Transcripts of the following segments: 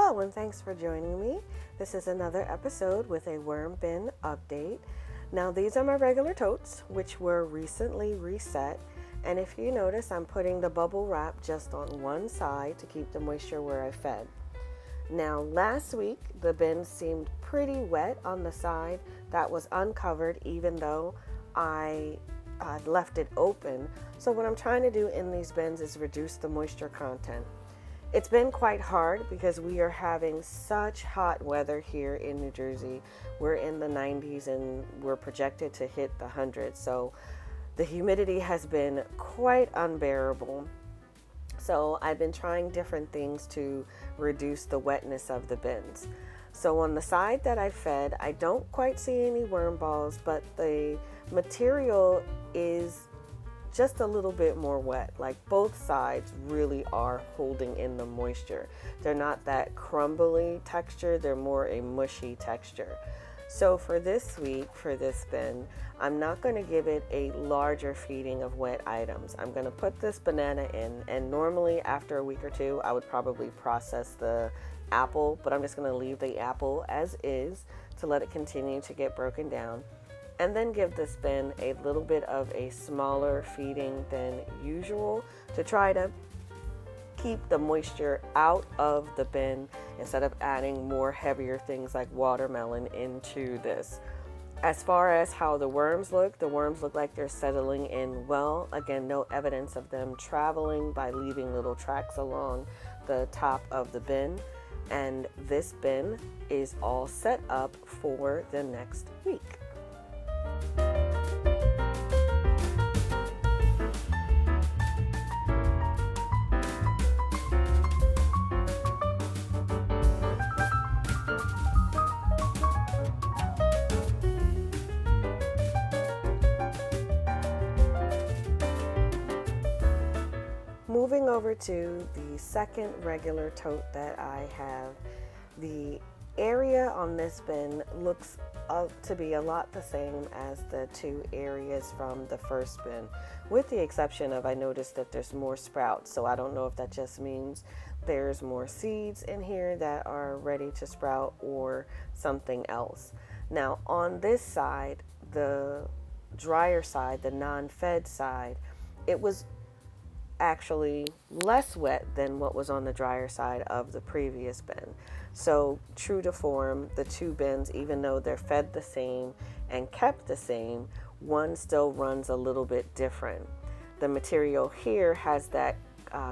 Hello and thanks for joining me. This is another episode with a worm bin update. Now these are my regular totes which were recently reset, and if you notice I'm putting the bubble wrap just on one side to keep the moisture where I fed. Now last week the bin seemed pretty wet on the side that was uncovered even though I left it open. So what I'm trying to do in these bins is reduce the moisture content. It's been quite hard because we are having such hot weather here in New Jersey. We're in the 90s and we're projected to hit the 100s. So the humidity has been quite unbearable. So I've been trying different things to reduce the wetness of the bins. So on the side that I fed, I don't quite see any worm balls, but the material is just a little bit more wet. Like both sides really are holding in the moisture. They're not that crumbly texture, they're more a mushy texture. So for this week, for this bin, I'm not going to give it a larger feeding of wet items. I'm going to put this banana in, and normally after a week or two I would probably process the apple, but I'm just going to leave the apple as is to let it continue to get broken down. And then give this bin a little bit of a smaller feeding than usual to try to keep the moisture out of the bin instead of adding more heavier things like watermelon into this. As far as how the worms look like they're settling in well. Again, no evidence of them traveling by leaving little tracks along the top of the bin. And this bin is all set up for the next week. Moving over to the second regular tote that I have, the area on this bin looks to be a lot the same as the two areas from the first bin, with the exception of I noticed that there's more sprouts. So I don't know if that just means there's more seeds in here that are ready to sprout or something else. Now on this side, the drier side, the non-fed side, it was actually less wet than what was on the drier side of the previous bin. So true to form, the two bins, even though they're fed the same and kept the same, one still runs a little bit different. The material here has that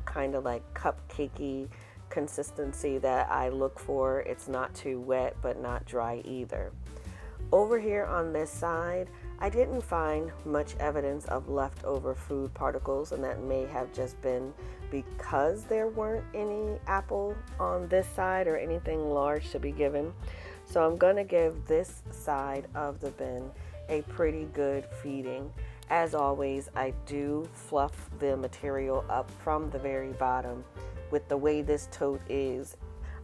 kind of like cupcakey consistency that I look for. It's not too wet but not dry either. Over here on this side, I didn't find much evidence of leftover food particles, and that may have just been because there weren't any apple on this side or anything large to be given. So I'm going to give this side of the bin a pretty good feeding. As always, I do fluff the material up from the very bottom. With the way this tote is,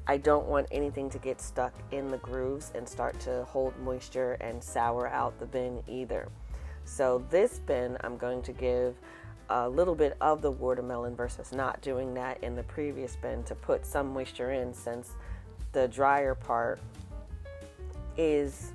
I don't want anything to get stuck in the grooves and start to hold moisture and sour out the bin either. So this bin, I'm going to give a little bit of the watermelon versus not doing that in the previous bin to put some moisture in, since the drier part is,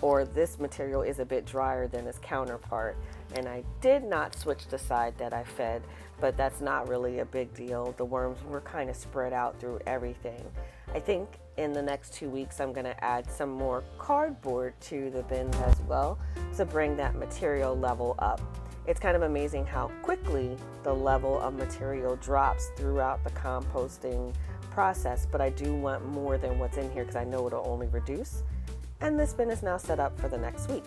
or this material is a bit drier than its counterpart. And I did not switch the side that I fed, but that's not really a big deal. The worms were kind of spread out through everything. I think in the next 2 weeks I'm going to add some more cardboard to the bins as well to bring that material level up. It's kind of amazing how quickly the level of material drops throughout the composting process, but I do want more than what's in here because I know it'll only reduce. And this bin is now set up for the next week.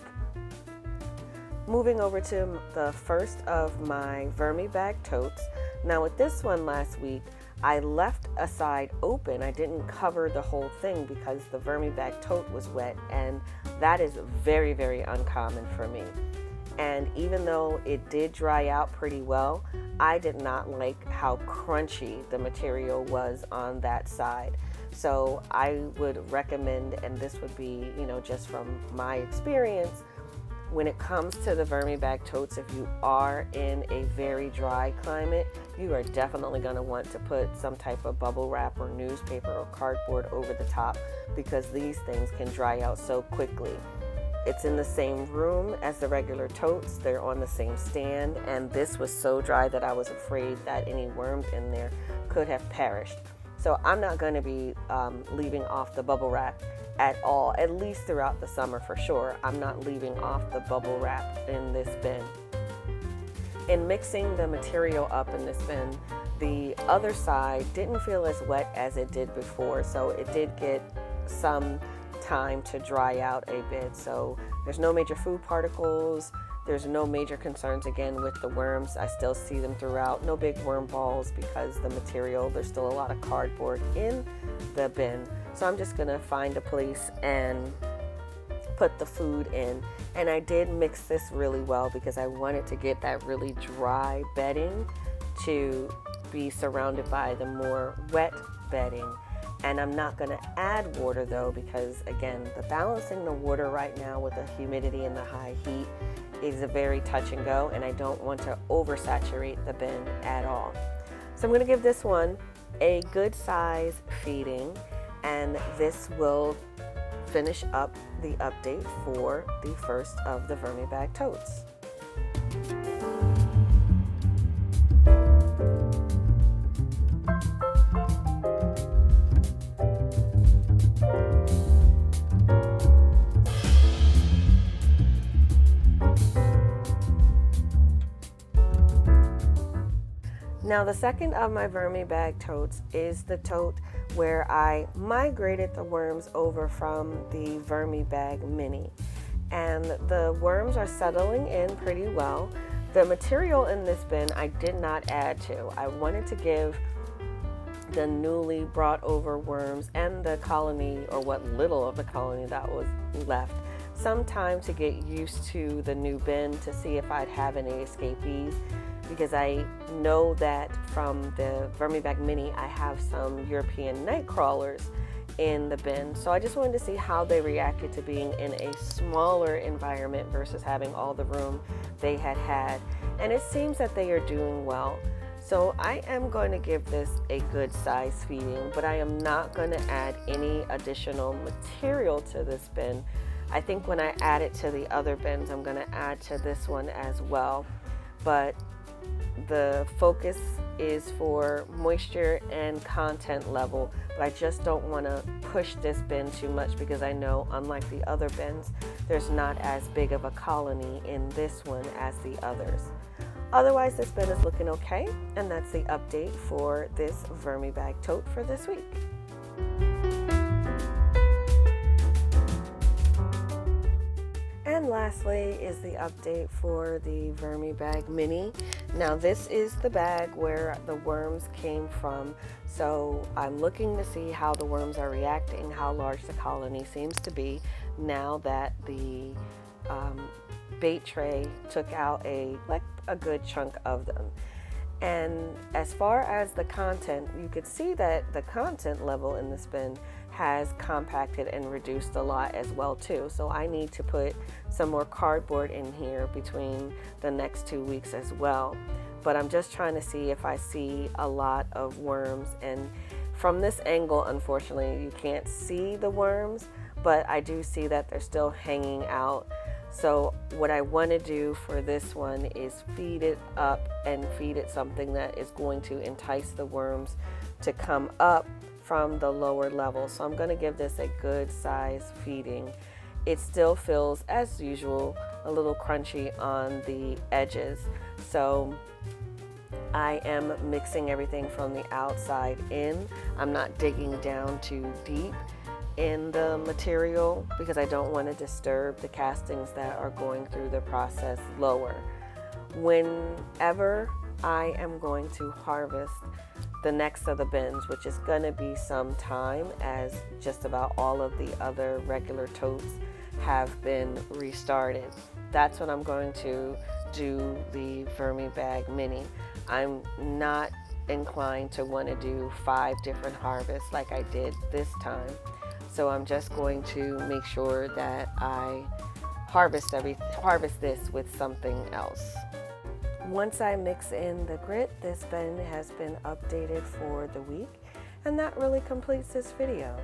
Moving over to the first of my Vermibag totes. Now with this one last week, I left a side open. I didn't cover the whole thing because the Vermibag tote was wet, and that is very, very uncommon for me. And even though it did dry out pretty well, I did not like how crunchy the material was on that side. So I would recommend, and this would be, just from my experience, When it comes to the Vermibag totes, if you are in a very dry climate, you are definitely going to want to put some type of bubble wrap or newspaper or cardboard over the top, because these things can dry out so quickly. It's in the same room as the regular totes. They're on the same stand, and this was so dry that I was afraid that any worms in there could have perished. So I'm not going to be leaving off the bubble wrap at all, at least throughout the summer for sure. I'm not leaving off the bubble wrap in this bin. In mixing the material up in this bin, the other side didn't feel as wet as it did before, so it did get some time to dry out a bit. So there's no major food particles, there's no major concerns again with the worms. I still see them throughout. No big worm balls because the material, there's still a lot of cardboard in the bin. So I'm just gonna find a place and put the food in. And I did mix this really well because I wanted to get that really dry bedding to be surrounded by the more wet bedding. And I'm not going to add water though, because again, the balancing the water right now with the humidity and the high heat is a very touch and go, and I don't want to oversaturate the bin at all. So I'm going to give this one a good size feeding, and this will finish up the update for the first of the Vermibag totes. Now the second of my Vermibag totes is the tote where I migrated the worms over from the Vermibag Mini. And the worms are settling in pretty well. The material in this bin I did not add to. I wanted to give the newly brought over worms and the colony, or what little of the colony that was left, some time to get used to the new bin to see if I'd have any escapees. Because I know that from the Vermibag Mini, I have some European night crawlers in the bin. So I just wanted to see how they reacted to being in a smaller environment versus having all the room they had. And it seems that they are doing well. So I am going to give this a good size feeding, but I am not going to add any additional material to this bin. I think when I add it to the other bins, I'm going to add to this one as well. But the focus is for moisture and content level, but I just don't want to push this bin too much because I know, unlike the other bins, there's not as big of a colony in this one as the others. Otherwise, this bin is looking okay, and that's the update for this Vermibag tote for this week. And lastly is the update for the Vermibag Mini. Now this is the bag where the worms came from, so I'm looking to see how the worms are reacting, how large the colony seems to be now that the bait tray took out a good chunk of them. And as far as the content, you could see that the content level in this bin has compacted and reduced a lot as well too. So I need to put some more cardboard in here between the next 2 weeks as well. But I'm just trying to see if I see a lot of worms. And from this angle, unfortunately, you can't see the worms, but I do see that they're still hanging out. So what I want to do for this one is feed it up and feed it something that is going to entice the worms to come up from the lower level. So I'm going to give this a good size feeding. It still feels, as usual, a little crunchy on the edges. So I am mixing everything from the outside in. I'm not digging down too deep in the material because I don't want to disturb the castings that are going through the process lower. Whenever I am going to harvest the next of the bins, which is going to be some time as just about all of the other regular totes have been restarted, that's when I'm going to do the Vermibag Mini. I'm not inclined to want to do 5 different harvests like I did this time. So I'm just going to make sure that I harvest this with something else. Once I mix in the grit, this bin has been updated for the week, and that really completes this video.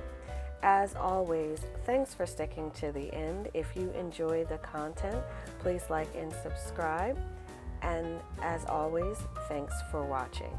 As always, thanks for sticking to the end. If you enjoy the content, please like and subscribe. And as always, thanks for watching.